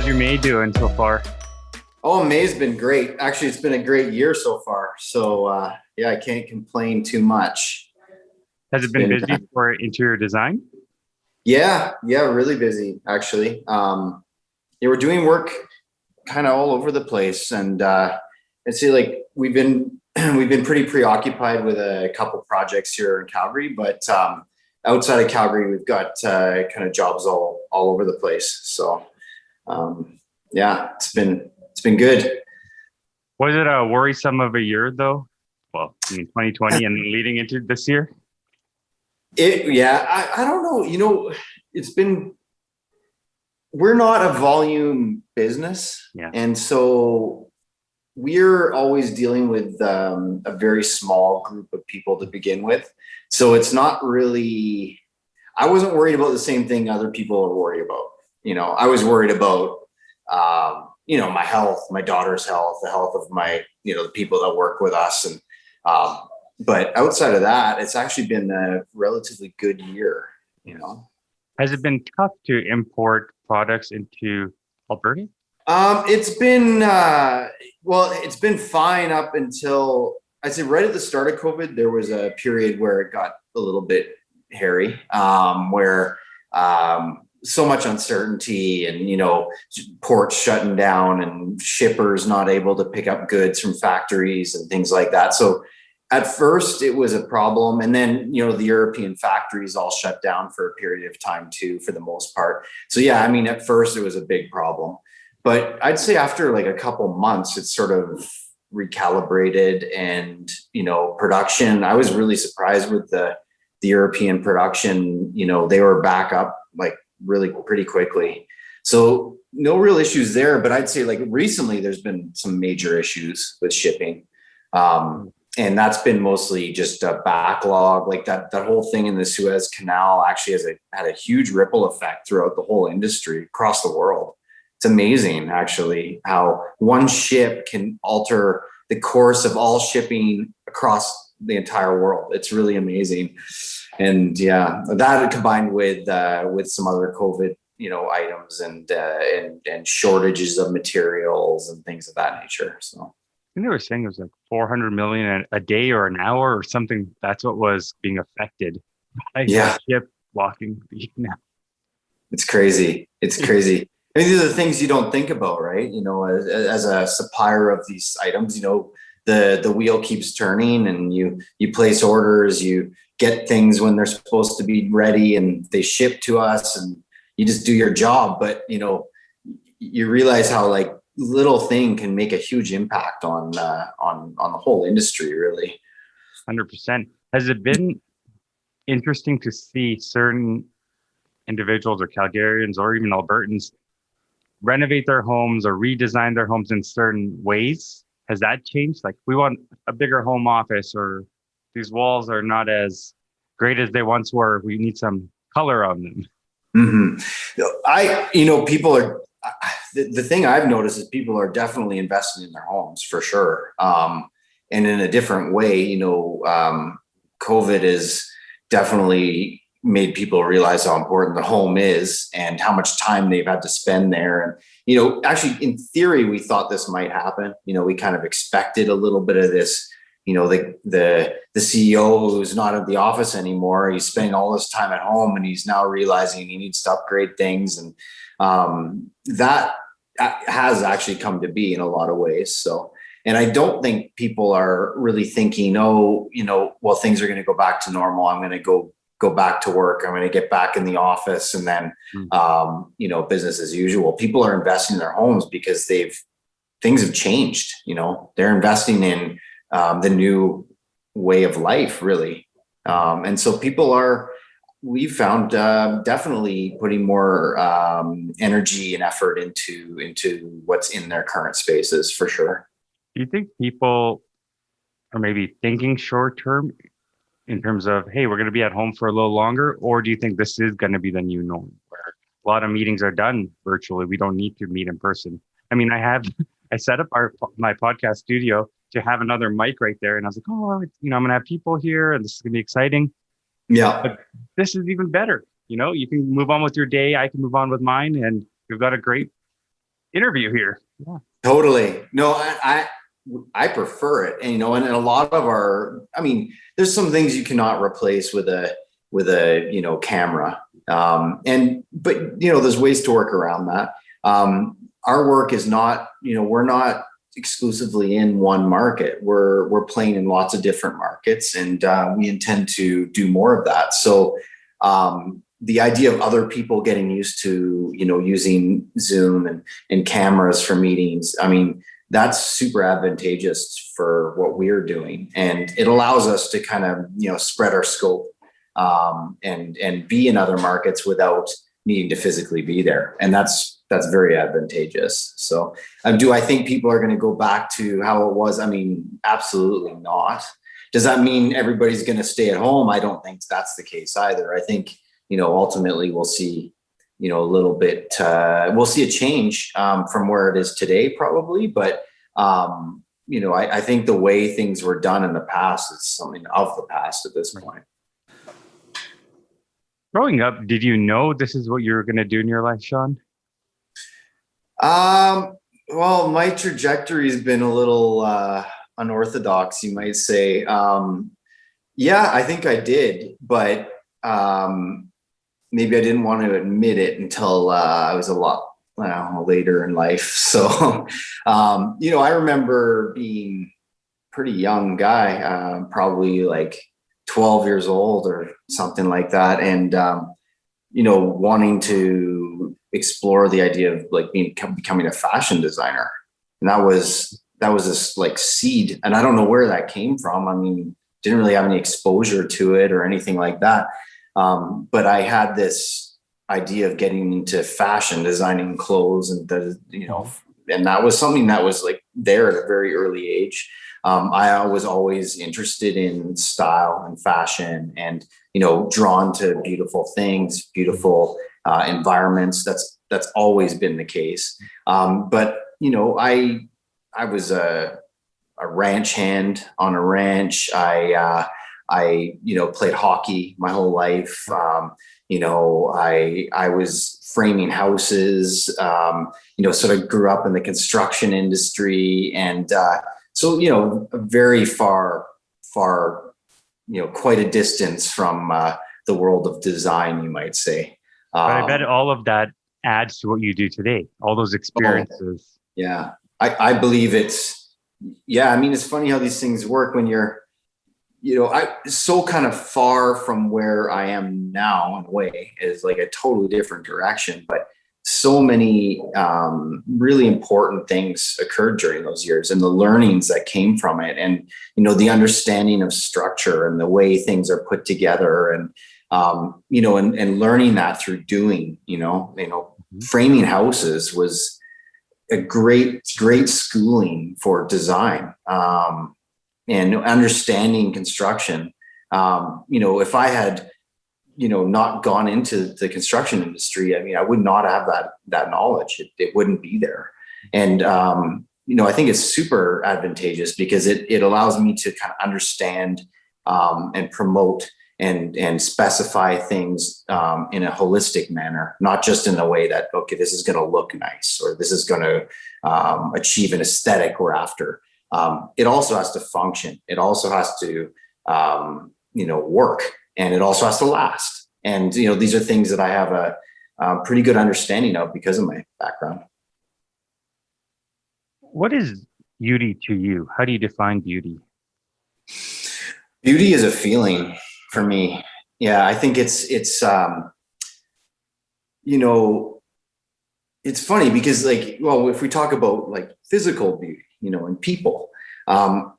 your May doing so far? Oh, May's been great. Actually, it's been a great year so far. So yeah, I can't complain too much. Has It's it been been busy for interior design? yeah, really busy actually. Yeah, we're doing work kind of all over the place, and I'd say like we've been we've been pretty preoccupied with a couple projects here in Calgary, but outside of Calgary, we've got kind of jobs all over the place. So yeah, it's been good. Was it a worrisome of a year though? Well, 2020 and leading into this year? I don't know. It's been we're not a volume business, Yeah. and so we're always dealing with a very small group of people to begin with. So it's not really. I wasn't worried about the same thing other people are worried about. I was worried about my health, my daughter's health, the health of my the people that work with us, and but outside of that, it's actually been a relatively good year. Has it been tough to import products into Alberta? It's been it's been fine up until I'd say right at the start of COVID. There was a period where it got a little bit hairy, where so much uncertainty and ports shutting down and shippers not able to pick up goods from factories and things like that. So at first it was a problem, and then the European factories all shut down for a period of time too, for the most part. So yeah, I mean, at first it was a big problem, but I'd say after like a couple months it's sort of recalibrated. And production, I was really surprised with the European production. They were back up like really pretty quickly. So no real issues there, but I'd say like recently there's been some major issues with shipping. And that's been mostly just a backlog. Like that whole thing in the Suez Canal actually had a huge ripple effect throughout the whole industry across the world. It's amazing actually how one ship can alter the course of all shipping across the entire world. It's really amazing. And yeah, that combined with some other COVID items and shortages of materials and things of that nature. So I think they were saying it was like 400 million a day or an hour or something. That's what was being affected by yeah, a ship blocking the canal. it's crazy. It's crazy. I mean, these are the things you don't think about, right? As a supplier of these items, the wheel keeps turning, and you place orders, you get things when they're supposed to be ready, and they ship to us, and you just do your job. But you realize how like little thing can make a huge impact on the whole industry, really. 100%. Has it been interesting to see certain individuals or Calgarians or even Albertans renovate their homes or redesign their homes in certain ways? Has that changed? Like, we want a bigger home office, or these walls are not as great as they once were. We need some color on them. Mm-hmm. People are, the thing I've noticed is people are definitely investing in their homes for sure. And in a different way, COVID has definitely made people realize how important the home is and how much time they've had to spend there. And, actually in theory, we thought this might happen. We kind of expected a little bit of this. The CEO who's not at the office anymore, he's spending all this time at home, and he's now realizing he needs to upgrade things. And that has actually come to be in a lot of ways. So, and I don't think people are really thinking, well, things are going to go back to normal. I'm going to go back to work. I'm going to get back in the office, and then, business as usual. People are investing in their homes because things have changed. They're investing in the new way of life, really. And so we've found definitely putting more energy and effort into what's in their current spaces for sure. Do you think people are maybe thinking short term in terms of, hey, we're going to be at home for a little longer? Or do you think this is going to be the new norm where a lot of meetings are done virtually? We don't need to meet in person. I mean, I set up my podcast studio to have another mic right there. And I was like, I'm going to have people here and this is going to be exciting. Yeah. But this is even better. You can move on with your day. I can move on with mine. And we've got a great interview here. Yeah. Totally. No, I prefer it. And, and a lot of I mean, there's some things you cannot replace with a camera. But there's ways to work around that. Our work is not, we're not exclusively in one market. We're playing in lots of different markets, and we intend to do more of that. So, the idea of other people getting used to, using Zoom and cameras for meetings, I mean, that's super advantageous for what we're doing. And it allows us to kind of, spread our scope, and be in other markets without needing to physically be there. And that's very advantageous. So do I think people are going to go back to how it was? I mean, absolutely not. Does that mean everybody's going to stay at home? I don't think that's the case either. I think, ultimately we'll see, a little bit, we'll see a change from where it is today, probably. But, I think the way things were done in the past is something of the past at this point. Growing up, did you know this is what you were going to do in your life, Shaun? Well, my trajectory has been a little unorthodox, you might say. Yeah, I think I did, but maybe I didn't want to admit it until I was a lot later in life. So, I remember being a pretty young guy, probably like 12 years old or something like that. And, wanting to explore the idea of like becoming a fashion designer. And that was this like seed. And I don't know where that came from. I mean, didn't really have any exposure to it or anything like that. But I had this idea of getting into fashion, designing clothes, and and that was something that was like there at a very early age. I was always interested in style and fashion, and drawn to beautiful things, beautiful environments. That's always been the case. But I was a ranch hand on a ranch. I played hockey my whole life. I was framing houses. Sort of grew up in the construction industry, and so very far, quite a distance from the world of design, you might say. But I bet all of that adds to what you do today. All those experiences. Yeah, I believe it's. Yeah, I mean, it's funny how these things work when you're, so kind of far from where I am now in a way, is like a totally different direction. But so many really important things occurred during those years, and the learnings that came from it, and the understanding of structure and the way things are put together, and and learning that through doing. Framing houses was a great schooling for design, and understanding construction. If I had not gone into the construction industry, I mean, I would not have that knowledge. It wouldn't be there. And, I think it's super advantageous because it allows me to kind of understand and promote and specify things in a holistic manner, not just in a way that, okay, this is going to look nice, or this is going to achieve an aesthetic we're after. It also has to function. It also has to, work. And it also has to last. And, these are things that I have a pretty good understanding of because of my background. What is beauty to you? How do you define beauty? Beauty is a feeling for me. Yeah, I think it's funny because if we talk about like physical beauty, and people, and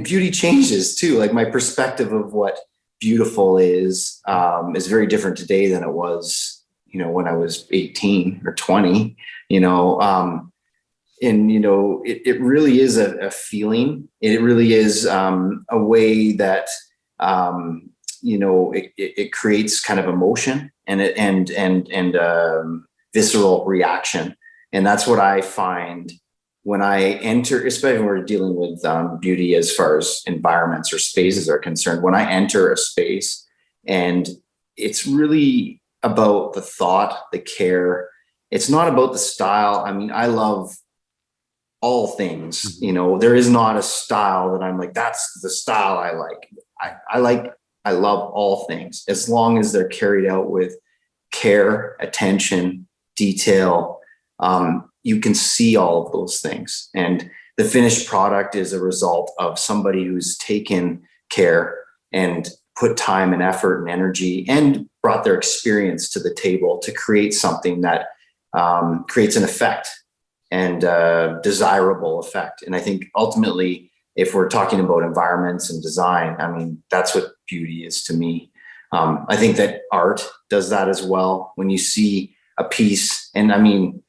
beauty changes too. Like my perspective of what beautiful is very different today than it was, when I was 18 or 20, it really is a feeling. It really is a way that, it creates kind of emotion and visceral reaction. And that's what I find when I enter, especially when we're dealing with beauty as far as environments or spaces are concerned. When I enter a space, and it's really about the thought, the care, it's not about the style. I mean, I love all things, Mhm. there is not a style that I'm like, that's the style I like. I love all things as long as they're carried out with care, attention, detail. You can see all of those things. And the finished product is a result of somebody who's taken care and put time and effort and energy and brought their experience to the table to create something that creates an effect and desirable effect. And I think ultimately, if we're talking about environments and design, I mean, that's what beauty is to me. I think that art does that as well. When you see a piece, and I mean,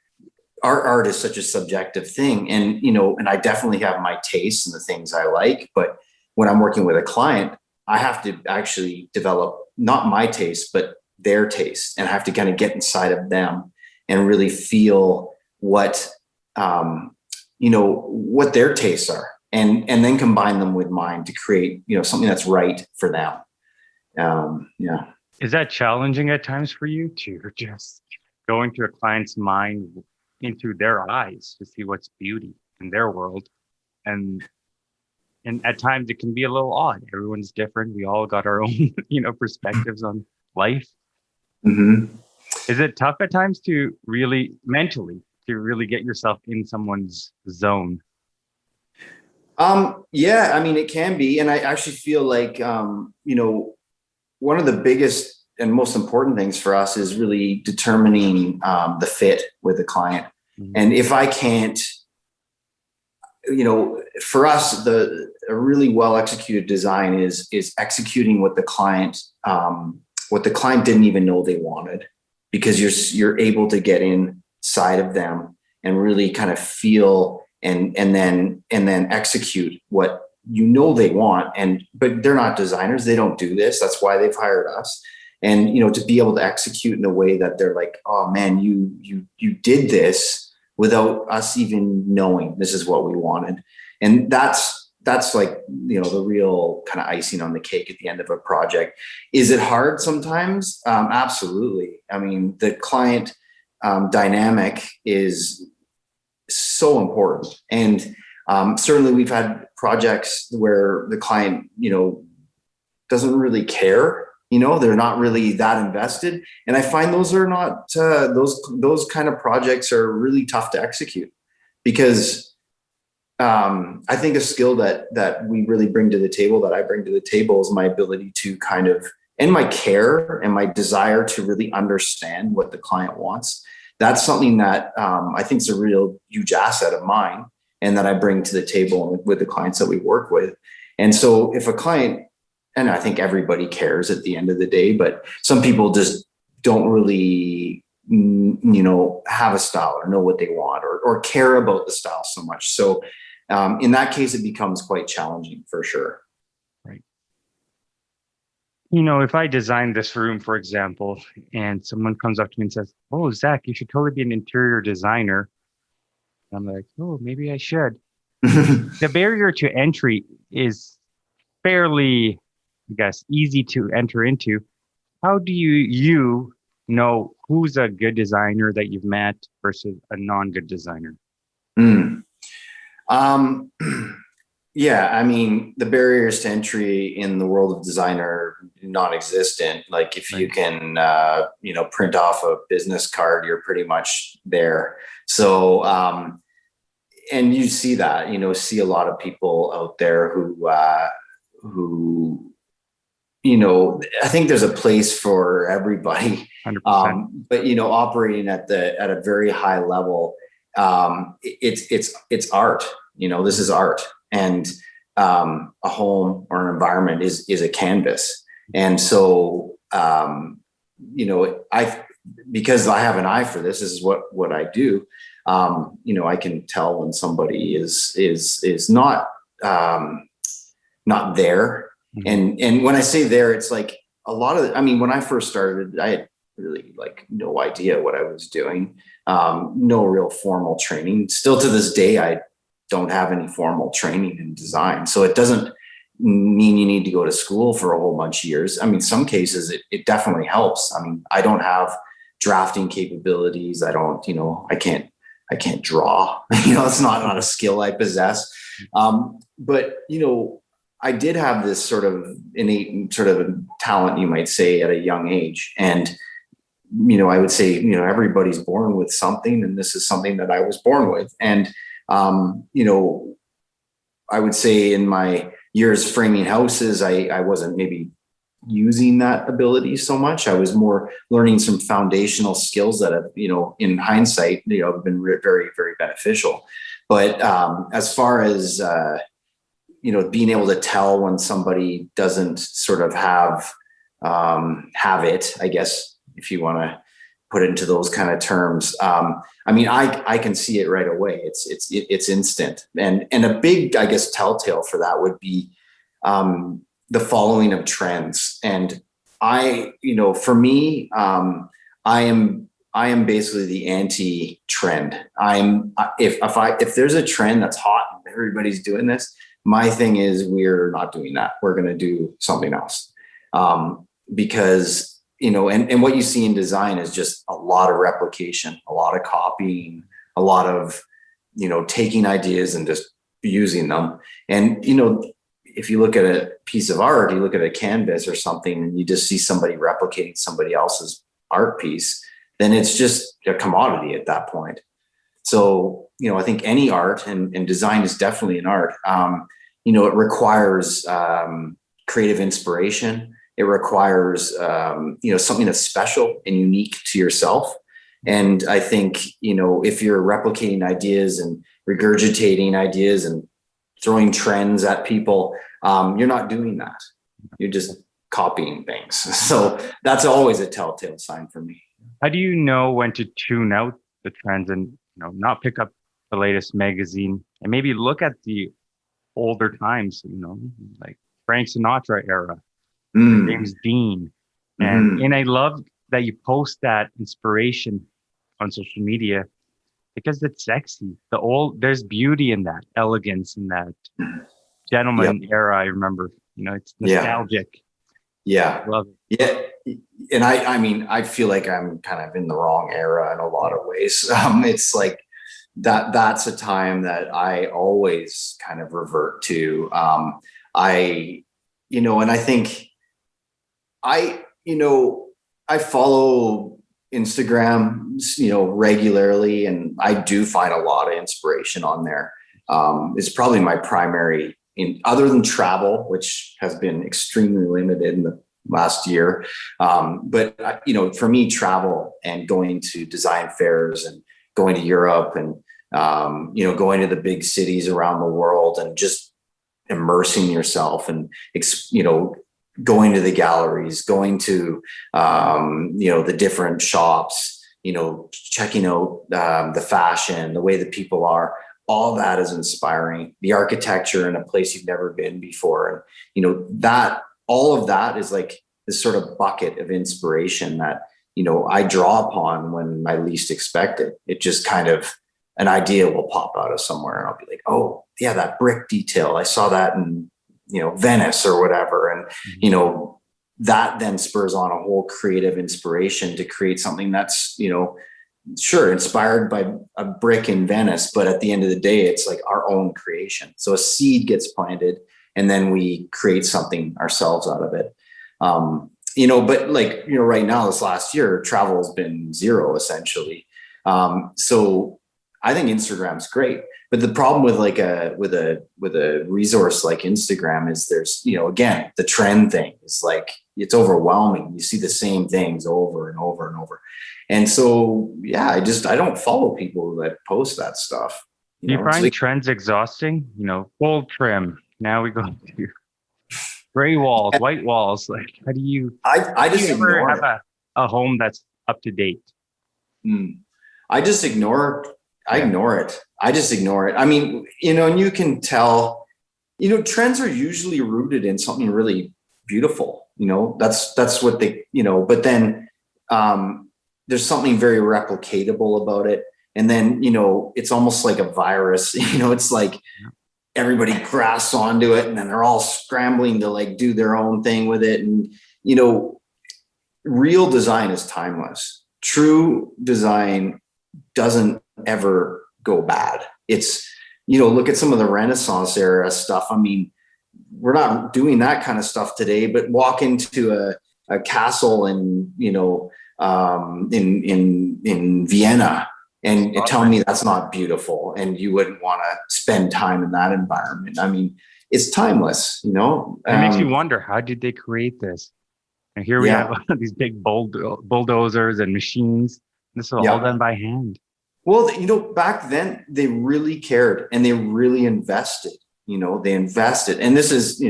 art is such a subjective thing, and and I definitely have my tastes and the things I like. But when I'm working with a client, I have to actually develop not my taste, but their taste, and I have to kind of get inside of them and really feel what what their tastes are, and then combine them with mine to create something that's right for them. Yeah. Is that challenging at times for you to just go into a client's mind, into their eyes to see what's beauty in their world? And and at times it can be a little odd. Everyone's different. We all got our own, perspectives on life. Mm-hmm. Is it tough at times to really mentally to really get yourself in someone's zone? Yeah, I mean, it can be. And I actually feel like, one of the biggest and most important things for us is really determining the fit with the client. Mhm. And if I can't, for us, a really well executed design is executing what the client didn't even know they wanted, because you're able to get inside of them and really kind of feel and then execute what they want. But they're not designers, they don't do this, that's why they've hired us. And to be able to execute in a way that they're like, oh man, you did this without us even knowing this is what we wanted. And that's like the real kind of icing on the cake at the end of a project. Is it hard sometimes? Absolutely. I mean, the client dynamic is so important. And certainly we've had projects where the client, doesn't really care. They're not really that invested. And I find those are not, those kind of projects are really tough to execute, because I think a skill that we really bring to the table, that I bring to the table, is my ability to kind of, and my care and my desire to really understand what the client wants. That's something that I think is a real huge asset of mine, and that I bring to the table with the clients that we work with. And so if a client, and I think everybody cares at the end of the day, but some people just don't really, have a style or know what they want, or care about the style so much. So in that case, it becomes quite challenging for sure. Right. If I design this room, for example, and someone comes up to me and says, "Oh, Zach, you should totally be an interior designer." I'm like, "Oh, maybe I should." The barrier to entry is fairly, I guess, easy to enter into. How do you know who's a good designer that you've met versus a non-good designer? Mm. Um, yeah, I mean, the barriers to entry in the world of design are non-existent. Like if you Right. can, print off a business card, you're pretty much there. So, and you see that, see a lot of people out there who, I think there's a place for everybody. 100%. But operating at a very high level, it's art. This is art. And a home or an environment is a canvas. And so I because I have an eye for this is what I do. I can tell when somebody is not there. Mhm. And when I say there, it's like a lot of, I mean, when I first started, I had really like no idea what I was doing. No real formal training. Still to this day, I don't have any formal training in design. So it doesn't mean you need to go to school for a whole bunch of years. I mean, some cases it definitely helps. I mean, I don't have drafting capabilities. I don't, I can't draw. It's not a skill I possess. But I did have this sort of innate sort of talent, you might say, at a young age. And I would say, everybody's born with something, and this is something that I was born with. And I would say in my years framing houses, I wasn't maybe using that ability so much. I was more learning some foundational skills that have, in hindsight, have been very, very beneficial. But as far as, being able to tell when somebody doesn't sort of have it, I guess, if you want to put it into those kind of terms. I can see it right away. It's instant. And a big, I guess, telltale for that would be the following of trends. And for me, I am basically the anti-trend. If there's a trend that's hot and everybody's doing this, my thing is we're not doing that. We're going to do something else. Because and what you see in design is just a lot of replication, a lot of copying, a lot of, taking ideas and just using them. And, if you look at a piece of art, you look at a canvas or something, and you just see somebody replicating somebody else's art piece, then it's just a commodity at that point. So, I think any art, and design is definitely an art, it requires creative inspiration. It requires, something that's special and unique to yourself. And I think, if you're replicating ideas and regurgitating ideas and throwing trends at people, you're not doing that. You're just copying things. So that's always a telltale sign for me. How do you know when to tune out the trends and, not pick up the latest magazine and maybe look at the older times, like Frank Sinatra era? James Dean. And I love that you post that inspiration on social media because it's sexy. There's beauty in that, elegance in that gentleman era. I remember, it's nostalgic. Yeah. Love it. Yeah. And I feel like I'm kind of in the wrong era in a lot of ways. It's like that's a time that I always kind of revert to. And I think I follow Instagram, regularly, and I do find a lot of inspiration on there. It's probably my primary, other than travel, which has been extremely limited in the last year. But for me, travel and going to design fairs and going to Europe and, going to the big cities around the world and just immersing yourself and, going to the galleries, going to, the different shops, checking out the fashion, the way that people are, all that is inspiring. The architecture in a place you've never been before. And, all of that is like this sort of bucket of inspiration that, I draw upon when I least expect it. It just kind of, an idea will pop out of somewhere and I'll be like, oh yeah, that brick detail. I saw that in, Venice or whatever. And, that then spurs on a whole creative inspiration to create something that's, sure, inspired by a brick in Venice, but at the end of the day, it's like our own creation. So a seed gets planted and then we create something ourselves out of it. But right now, this last year, travel has been zero essentially. So I think Instagram's great. But the problem with with a resource like Instagram is there's, again, the trend thing is like, it's overwhelming. You see the same things over and over and over. And so, yeah, I don't follow people that post that stuff. Do you find trends exhausting? Full trim. Now we go to gray walls, white walls. Like, how do you, I just ever have a home that's up to date? I just ignore it. I ignore it. I just ignore it. I mean, and you can tell, trends are usually rooted in something really beautiful. That's what they, but then there's something very replicatable about it. And then, it's almost like a virus, it's like everybody grasps onto it and then they're all scrambling to like do their own thing with it. And, real design is timeless. true design doesn't ever go bad. It's, look at some of the Renaissance era stuff. I mean, we're not doing that kind of stuff today, but walk into a castle in, in Vienna and tell me that's not beautiful and you wouldn't want to spend time in that environment. I mean, it's timeless, It makes you wonder, how did they create this? And here we have Yeah. these big bulldozers and machines. This is all Yeah. done by hand. Well, back then they really cared and they really invested. They invested, and this is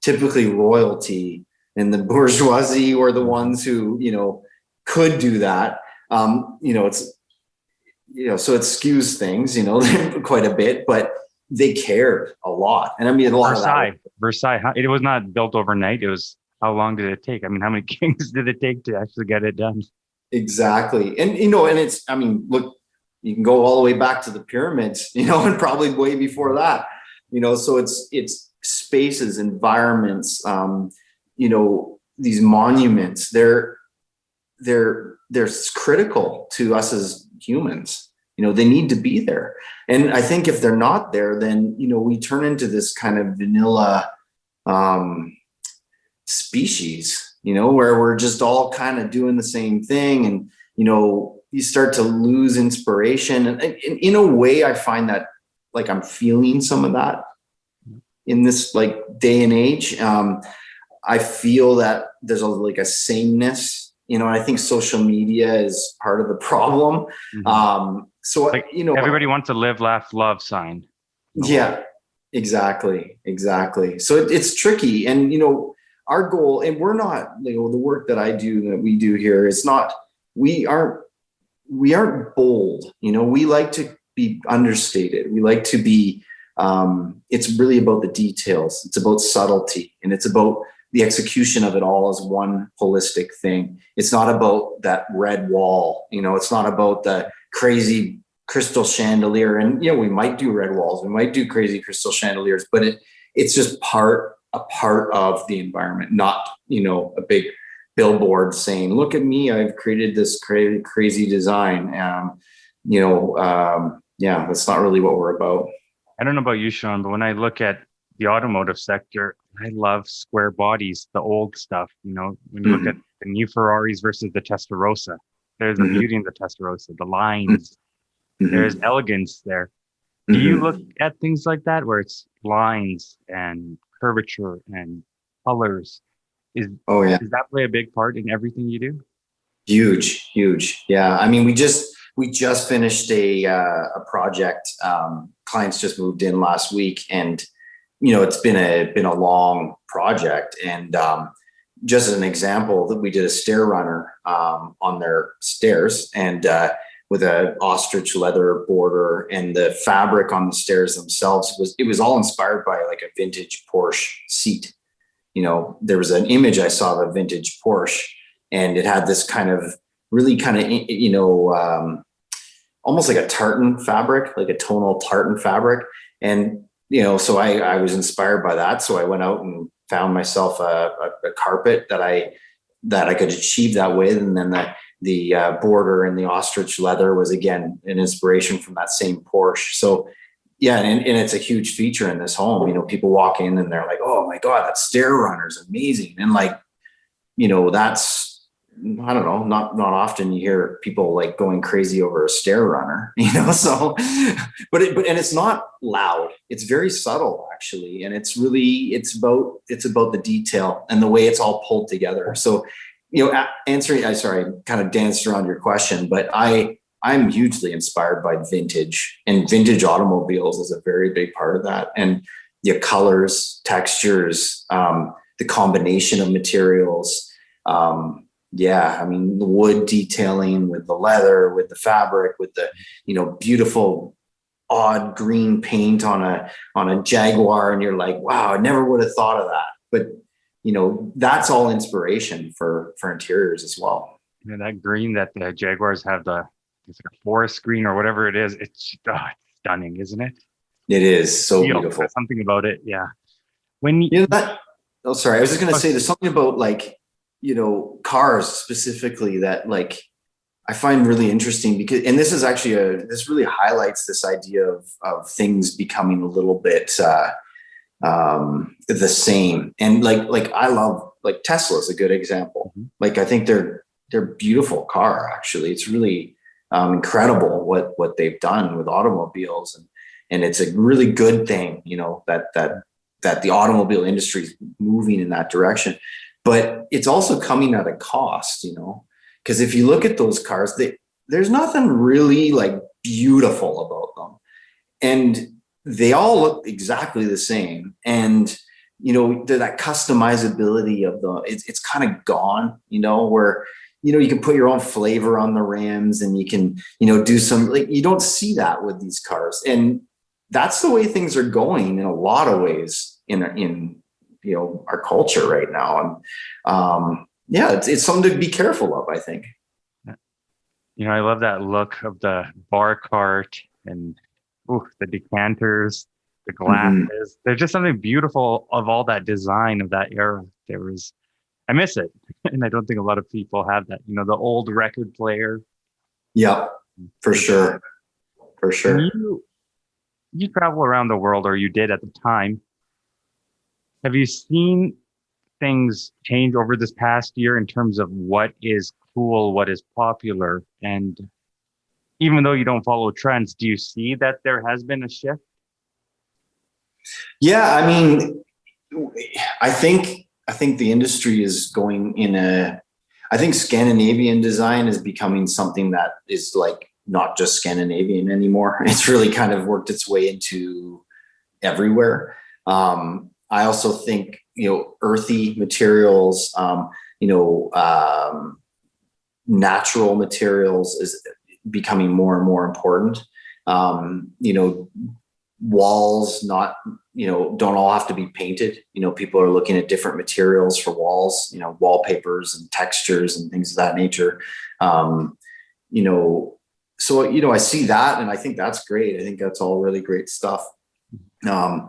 typically royalty and the bourgeoisie or the ones who could do that. It's so it skews things quite a bit, but they cared a lot, and I mean a lot of that. Versailles. It was not built overnight. It was, how long did it take? I mean, how many kings did it take to actually get it done? Exactly, and and it's, I mean, look, you can go all the way back to the pyramids, and probably way before that. So it's spaces, environments, these monuments, they're critical to us as humans. They need to be there. And I think if they're not there, then, we turn into this kind of vanilla species, where we're just all kind of doing the same thing. And, you start to lose inspiration. And in a way, I find that, like, I'm feeling some of that in this like day and age. I feel that there's a sameness, and I think social media is part of the problem. So, like, everybody wants a live, laugh, love sign. Yeah, exactly. So it's tricky. And, our goal, and we're not, the work that I do, that we do here, is not, we aren't bold. We like to be understated. We like to be, it's really about the details. It's about subtlety, and it's about the execution of it all as one holistic thing. It's not about that red wall. It's not about the crazy crystal chandelier. And, we might do red walls, we might do crazy crystal chandeliers, but it's just a part of the environment, not, a big billboard saying, look at me, I've created this crazy design. Yeah, that's not really what we're about. I don't know about you, Shaun, but when I look at the automotive sector, I love square bodies, the old stuff. When you look at the new Ferraris versus the Testarossa, there's the beauty in the Testarossa, the lines, there's elegance there. Do you look at things like that, where it's lines and curvature and colors? Does that play a big part in everything you do? Huge. Yeah. I mean, we just finished a project. Clients just moved in last week, and it's been a long project. And just as an example, that we did a stair runner on their stairs, and with an ostrich leather border, and the fabric on the stairs themselves was all inspired by like a vintage Porsche seat. There was an image I saw of a vintage Porsche, and it had this kind of really kind of, almost like a tartan fabric, like a tonal tartan fabric. And, so I was inspired by that. So I went out and found myself a carpet that I could achieve that with. And then the border and the ostrich leather was, again, an inspiration from that same Porsche. So yeah, and it's a huge feature in this home. People walk in and they're like, oh my God, that stair runner is amazing. And like, that's, I don't know, not often you hear people like going crazy over a stair runner, so, but it's not loud. It's very subtle, actually. And it's about the detail and the way it's all pulled together. So, sorry, I kind of danced around your question, but I'm hugely inspired by vintage, and vintage automobiles is a very big part of that. And the colors, textures, the combination of materials. Yeah, I mean, the wood detailing with the leather, with the fabric, with the, beautiful odd green paint on a Jaguar. And you're like, wow, I never would have thought of that. But, that's all inspiration for interiors as well. That green that the Jaguars have, it's like a forest green or whatever it is. It's stunning, isn't it? It is so beautiful. There's something about it. Yeah. When sorry, I was just going to say, there's something about, like, cars specifically that, like, I find really interesting because, and this is actually this really highlights this idea of things becoming a little bit the same. And like I love, like Tesla is a good example. Mhm. Like I think they're beautiful car actually. It's really incredible what they've done with automobiles, and it's a really good thing, you know, that the automobile industry is moving in that direction. But it's also coming at a cost, you know, because if you look at those cars, there's nothing really like beautiful about them, and they all look exactly the same. And you know, that customizability of it's kind of gone, you know, where you know you can put your own flavor on the rims, and you can, you know, do some, like, you don't see that with these cars. And that's the way things are going in a lot of ways in you know, our culture right now. And yeah, it's something to be careful of, I think. You know, I love that look of the bar cart and the decanters, the Mhm. glasses. There's just something beautiful of all that design of that era. There was, I miss it. And I don't think a lot of people have that. You know, the old record player. Yeah, for There's- sure, for When sure. you travel around the world, or you did at the time, have you seen things change over this past year in terms of what is cool, what is popular? And even though you don't follow trends, do you see that there has been a shift? Yeah, I mean, I think the industry is going in a, I think Scandinavian design is becoming something that is like not just Scandinavian anymore. It's really kind of worked its way into everywhere. I also think, you know, earthy materials, you know, natural materials is becoming more and more important. You know, walls not, you know, don't all have to be painted. You know, people are looking at different materials for walls, you know, wallpapers and textures and things of that nature. Um, you know, so, you know, I see that and I think that's great. I think that's all really great stuff. Um,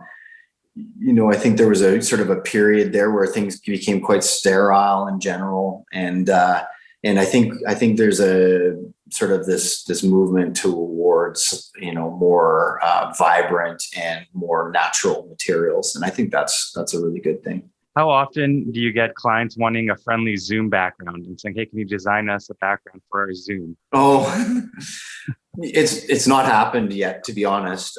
you know, I think there was a sort of a period there where things became quite sterile in general, and I think there's a sort of this movement towards, you know, more vibrant and more natural materials, and I think that's a really good thing. How often do you get clients wanting a friendly Zoom background and saying, "Hey, can you design us a background for our Zoom?" Oh, it's not happened yet, to be honest.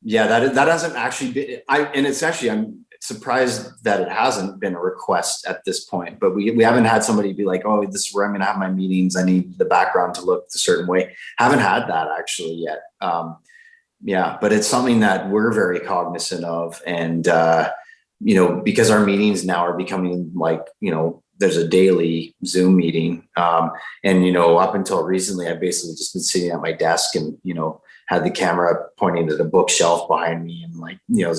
Yeah, that hasn't actually been. And it's actually, I'm surprised that it hasn't been a request at this point. But we haven't had somebody be like, "Oh, this is where I'm going to have my meetings. I need the background to look a certain way." Haven't had that actually yet. Yeah, but it's something that we're very cognizant of, and you know, because our meetings now are becoming like, you know, there's a daily Zoom meeting, and you know, up until recently, I've basically just been sitting at my desk and, you know, had the camera pointing at a bookshelf behind me, and like, you know,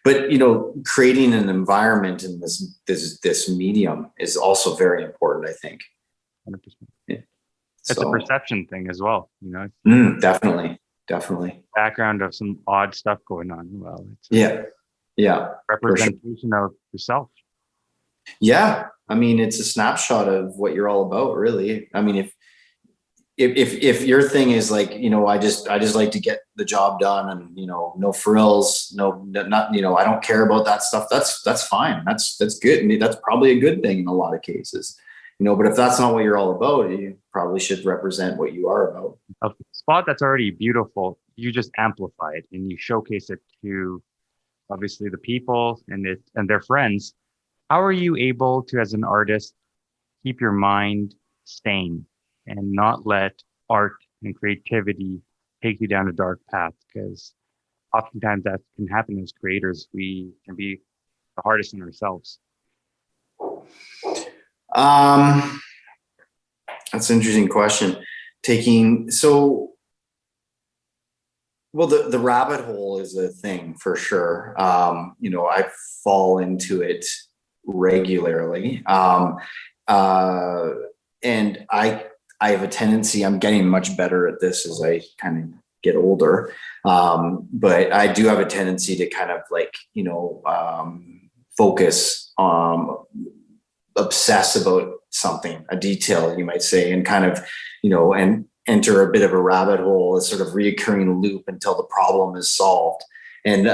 but you know, creating an environment in this medium is also very important, I think. 100%. Yeah. It's a So perception thing as well. You know, definitely, definitely, background of some odd stuff going on. Well, it's a yeah, yeah, for sure. representation of yourself. Yeah, I mean, it's a snapshot of what you're all about, really. I mean, if your thing is like, you know, I just like to get the job done, and you know, no frills, no, not, you know, I don't care about that stuff. That's fine. That's good. I mean, that's probably a good thing in a lot of cases, you know. But if that's not what you're all about, you probably should represent what you are about. A spot that's already beautiful, you just amplify it and you showcase it to obviously the people and their friends. How are you able to, as an artist, keep your mind sane and not let art and creativity take you down a dark path? Because oftentimes that can happen as creators. We can be the hardest on ourselves. Um, that's an interesting question. Taking so Well, the rabbit hole is a thing for sure. You know, I fall into it regularly. Uh, and I have a tendency, I'm getting much better at this as I kind of get older. But I do have a tendency to kind of like, you know, focus obsess about something, a detail, you might say, and kind of, and enter a bit of a rabbit hole, a sort of reoccurring loop until the problem is solved. And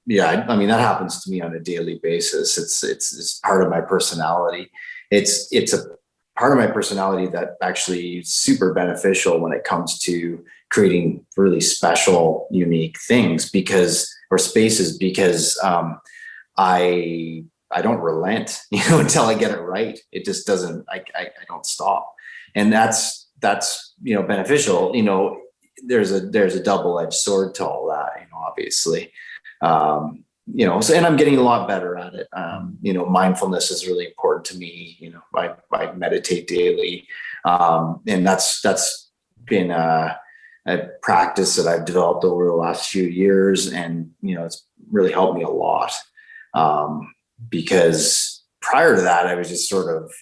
yeah, I mean, that happens to me on a daily basis. It's part of my personality. It's a part of my personality that actually is super beneficial when it comes to creating really special, unique things or spaces, because I don't relent, until I get it right. It just doesn't, I don't stop. And that's, beneficial. There's a double-edged sword to all that, obviously. So, and I'm getting a lot better at it. Mindfulness is really important to me. I meditate daily. And that's been a practice that I've developed over the last few years. And, it's really helped me a lot. Because prior to that, I was just sort of,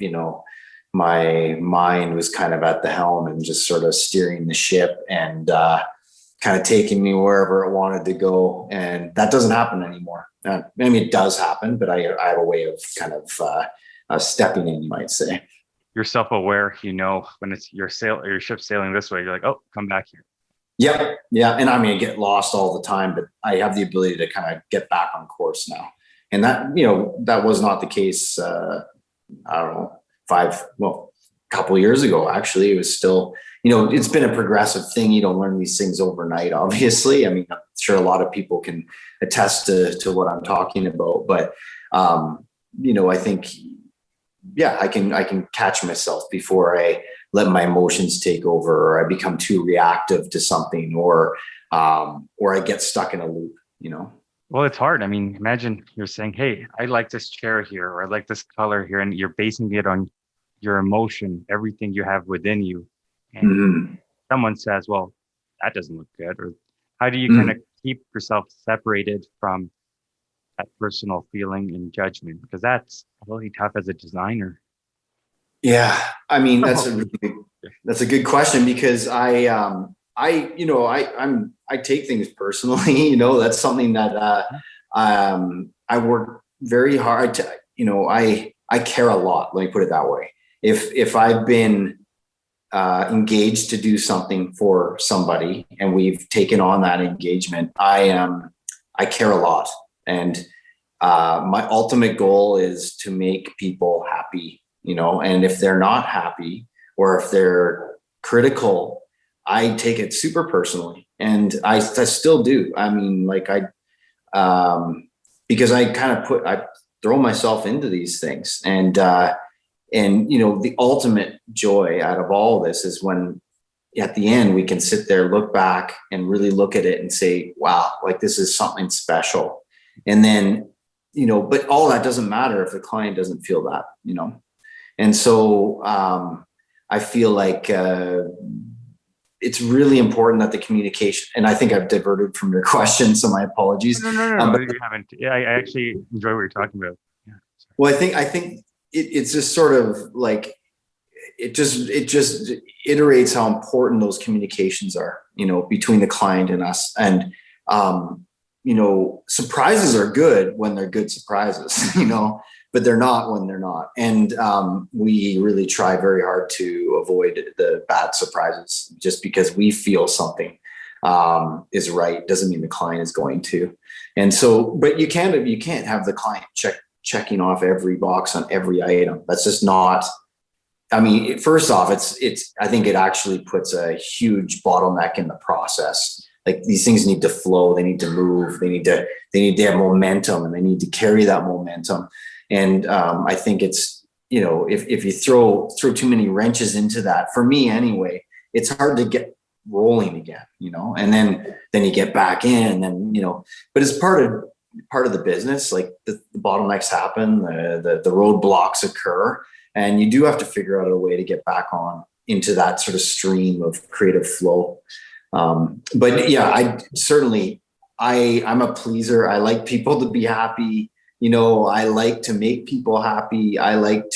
my mind was kind of at the helm and just sort of steering the ship and kind of taking me wherever it wanted to go. And that doesn't happen anymore. I mean, it does happen, but I have a way of kind of stepping in, you might say. You're self-aware, when it's your ship sailing this way, you're like, oh, come back here. Yep. Yeah. And I mean, I get lost all the time, but I have the ability to kind of get back on course now. And that, that was not the case, I don't know, a couple of years ago, actually. It was still, it's been a progressive thing. You don't learn these things overnight, obviously. I mean, I'm sure a lot of people can attest to what I'm talking about, but, I think, yeah, I can catch myself before I let my emotions take over, or I become too reactive to something, or I get stuck in a loop, Well, it's hard. I mean, imagine you're saying, hey, I like this chair here, or I like this color here, and you're basing it on your emotion, everything you have within you. And someone says, well, that doesn't look good. Or how do you kind of keep yourself separated from that personal feeling and judgment? Because that's really tough as a designer. Yeah. I mean, that's a good question, because I take things personally. That's something that I work very hard to. I care a lot. Let me put it that way. If I've been engaged to do something for somebody and we've taken on that engagement, I care a lot, and my ultimate goal is to make people happy. And if they're not happy, or if they're critical, I take it super personally, and I still do. I mean, because I throw myself into these things, and the ultimate joy out of all of this is when at the end we can sit there, look back, and really look at it and say, wow, this is something special. And then, but all that doesn't matter if the client doesn't feel that, And so I feel like it's really important that the communication, and I think I've diverted from your question, so my apologies. No, but you haven't. Yeah, I actually enjoy what you're talking about. Yeah. Well, I think it's just sort of like, it just iterates how important those communications are, between the client and us. And, surprises are good when they're good surprises, but they're not when they're not. And we really try very hard to avoid the bad surprises. Just because we feel something is right doesn't mean the client is going to. And so, but you can't have the client checking off every box on every item. That's just not. I mean, first off, I think it actually puts a huge bottleneck in the process. Like, these things need to flow, they need to move, they need to have momentum, and they need to carry that momentum. And I think it's, if you throw too many wrenches into that, for me anyway, it's hard to get rolling again, and then you get back in, and, but it's part of the business. Like, the bottlenecks happen, the roadblocks occur, and you do have to figure out a way to get back on into that sort of stream of creative flow. But yeah, I'm a pleaser. I like people to be happy. I like to make people happy. I like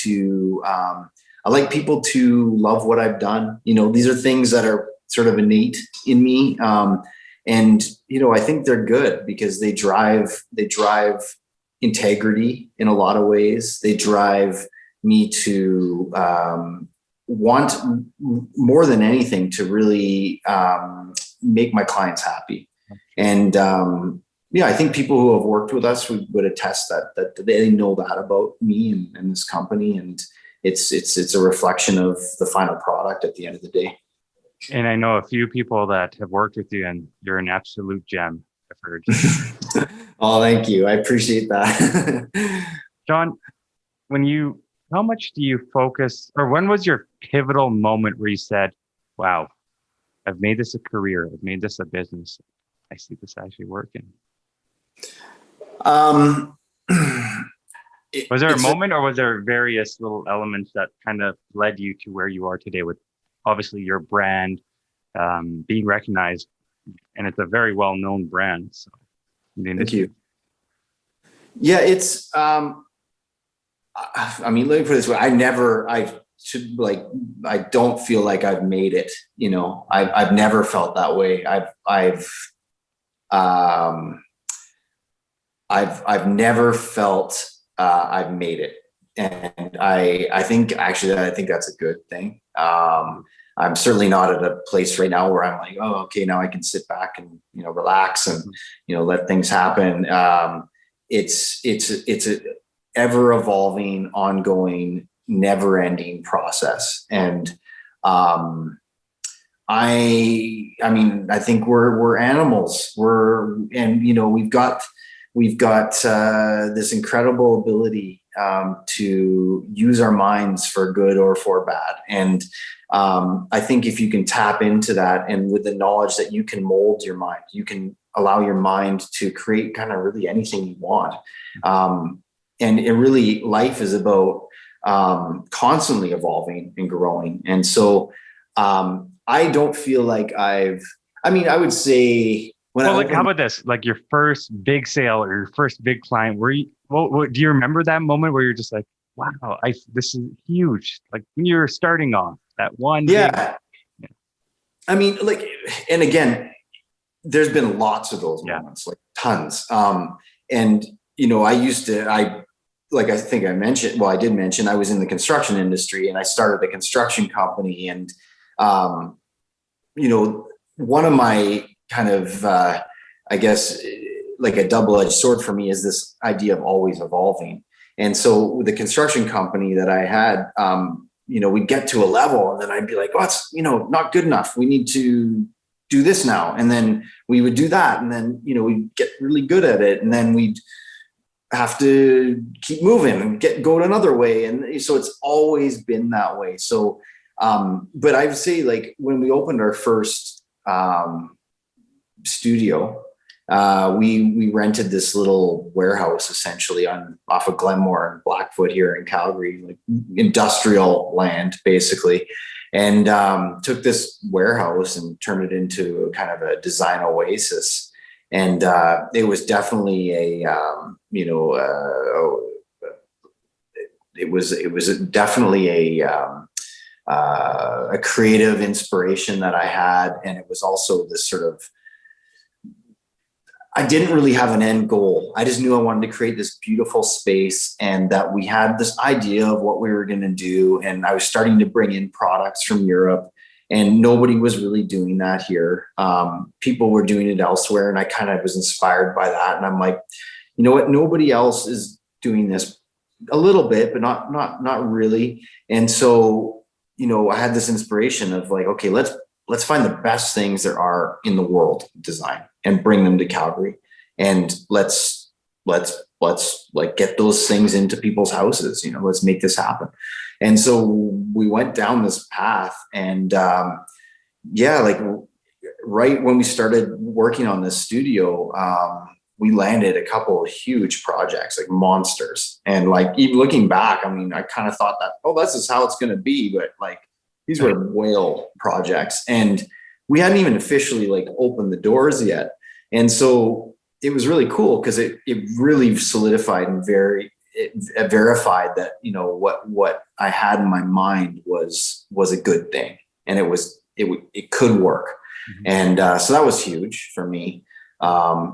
people to love what I've done. These are things that are sort of innate in me. And, I think they're good because they drive integrity in a lot of ways. They drive me to want more than anything to really make my clients happy. And yeah, I think people who have worked with us would attest that they know that about me and this company, and it's a reflection of the final product at the end of the day. And I know a few people that have worked with you, and you're an absolute gem, I've heard. Oh, thank you. I appreciate that. Shaun, how much do you focus, or when was your pivotal moment where you said, wow, I've made this a career, I've made this a business, I see this actually working? Was there a moment, or was there various little elements that kind of led you to where you are today with obviously your brand being recognized, and it's a very well-known brand. So thank you. Yeah, it's I mean, let me put it this way. I don't feel like I've made it. You know, I've never felt that way. I've never felt I've made it. And I think that's a good thing. I'm certainly not at a place right now where I'm like, oh, okay, now I can sit back and, you know, relax and, you know, let things happen. It's a ever evolving, ongoing, never ending process. And I mean, I think we're animals. And you know, we've got this incredible ability to use our minds for good or for bad. And I think if you can tap into that, and with the knowledge that you can mold your mind, you can allow your mind to create kind of really anything you want. And it really, life is about constantly evolving and growing. And so I don't feel like I would say, how about this? Like your first big sale or your first big client, do you remember that moment where you're just like, wow, this is huge. Like when you're starting off that one. Yeah. I mean, like, and again, there's been lots of those moments, like tons. And, you know, I think I mentioned, well, I did mention I was in the construction industry, and I started a construction company. And, you know, one of my kind of, I guess, like a double-edged sword for me is this idea of always evolving. And so with the construction company that I had, you know, we'd get to a level and then I'd be like, oh, it's, you know, not good enough. We need to do this now. And then we would do that. And then, you know, we'd get really good at it. And then we'd have to keep moving and go another way. And so it's always been that way. So, but I would say, like, when we opened our first studio, we rented this little warehouse essentially off of Glenmore and Blackfoot here in Calgary, like industrial land basically, and took this warehouse and turned it into a kind of a design oasis. And it was definitely it was definitely a creative inspiration that I had. And it was also this sort of, I didn't really have an end goal. I just knew I wanted to create this beautiful space, and that we had this idea of what we were going to do. And I was starting to bring in products from Europe, and nobody was really doing that here. People were doing it elsewhere, and I kind of was inspired by that. And I'm like, you know what? Nobody else is doing this, a little bit, but not really. And so, you know, I had this inspiration of like, okay, let's find the best things there are in the world of design and bring them to Calgary, and let's like get those things into people's houses. You know, let's make this happen. And so we went down this path, and like right when we started working on this studio, we landed a couple of huge projects, like monsters. And like, even looking back, I mean, I kind of thought that, oh, this is how it's going to be, but like, these were whale projects, and we hadn't even officially like opened the doors yet. And so it was really cool because it really solidified and it verified that, you know, what I had in my mind was a good thing, and it could work. Mm-hmm. And so that was huge for me.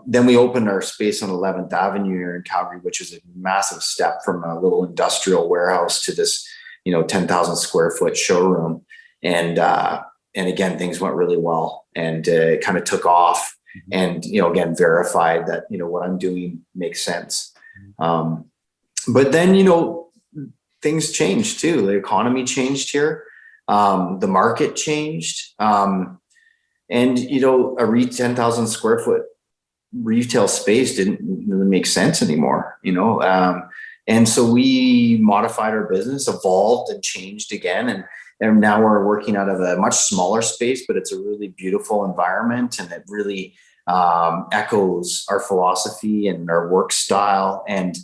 Then we opened our space on 11th Avenue here in Calgary, which is a massive step from a little industrial warehouse to this, 10,000 square foot showroom. And again, things went really well, and it kind of took off, and, again, verified that, what I'm doing makes sense. But then, things changed too. The economy changed here. The market changed. And, a 10,000 square foot retail space didn't really make sense anymore, and so we modified our business, evolved and changed again. And now we're working out of a much smaller space, but it's a really beautiful environment, and it really echoes our philosophy and our work style. And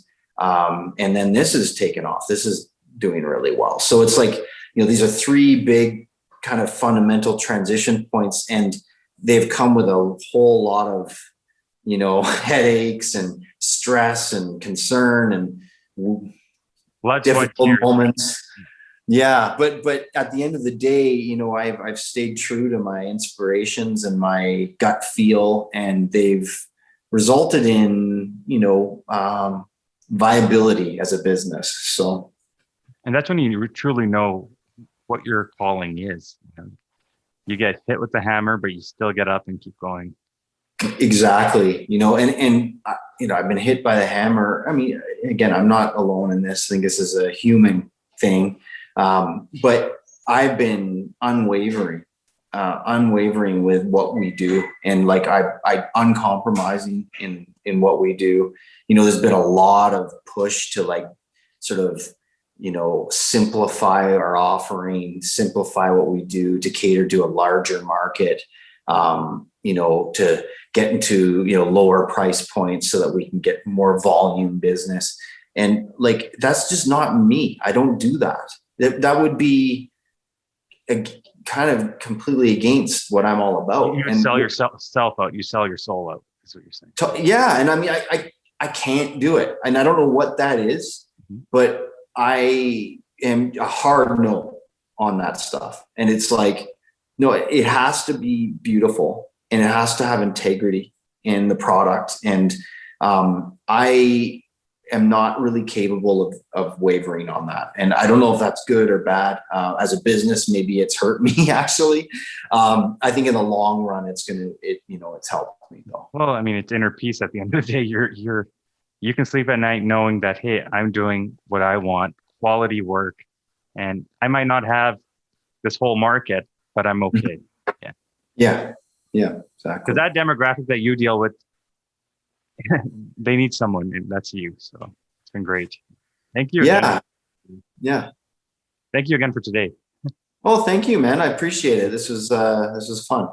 then this is taken off. This is doing really well. So it's like, these are three big kind of fundamental transition points, and they've come with a whole lot of, headaches and stress and concern and difficult moments. Yeah, but at the end of the day, I've stayed true to my inspirations and my gut feel, and they've resulted in, viability as a business. So, and that's when you truly know what your calling is. You get hit with the hammer, but you still get up and keep going. Exactly. I've been hit by the hammer. I mean, again, I'm not alone in this. I think this is a human thing. But I've been unwavering with what we do. And like, I uncompromising in what we do. There's been a lot of push to like sort of, simplify our offering, simplify what we do to cater to a larger market, to get into, lower price points so that we can get more volume business. And like, that's just not me. I don't do that. That would be kind of completely against what I'm all about. You sell yourself out. You sell your soul out, is what you're saying. Yeah. And I mean, I can't do it. And I don't know what that is, but I am a hard no on that stuff. And it's like, no, it has to be beautiful, and it has to have integrity in the product. And I am not really capable of wavering on that. And I don't know if that's good or bad. As a business, maybe it's hurt me actually. I think in the long run, it's helped me though. Well, I mean, it's inner peace at the end of the day. You can sleep at night knowing that, hey, I'm doing what I want, quality work, and I might not have this whole market, but I'm okay. Yeah, exactly. Because that demographic that you deal with, they need someone, and that's you. So it's been great. Thank you. Yeah. Again. Yeah. Thank you again for today. Oh, thank you, man. I appreciate it. This was fun.